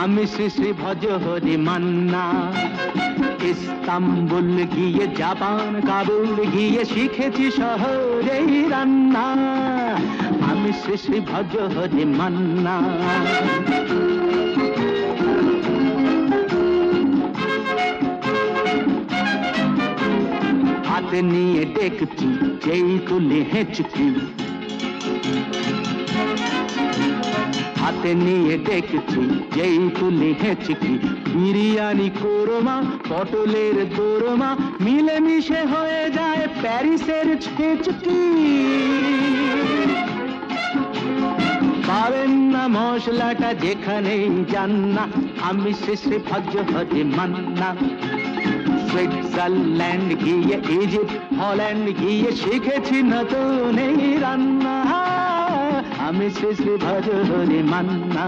আমি শ্রী শ্রী ভজ হরি মান্না। ইস্তাম্বুল গিয়ে জাপান কাবুল গিয়ে শিখেছি শহরেই রান্না। আমি শ্রী শ্রী ভজ হরি মান্না। হাতে নিয়ে দেখছি যেই তুলি হেঁচকি, হাতে নিয়ে দেখছি যেই তুলি হেঁচকি। বিরিয়ানি কোরমা পটলের দোরমা মিলেমিশে হয়ে যায় প্যারিসের ছেচকি। পাবেন না মশলাটা যেখানেই যান না, আমি শ্রী শ্রী ভজ হরি মান্না। সুইজারল্যান্ড গিয়ে ইজিপ্ট হল্যান্ড গিয়ে শিখেছি নতুন এই রান্না। আমি শ্রী শ্রী ভজ হরি মান্না।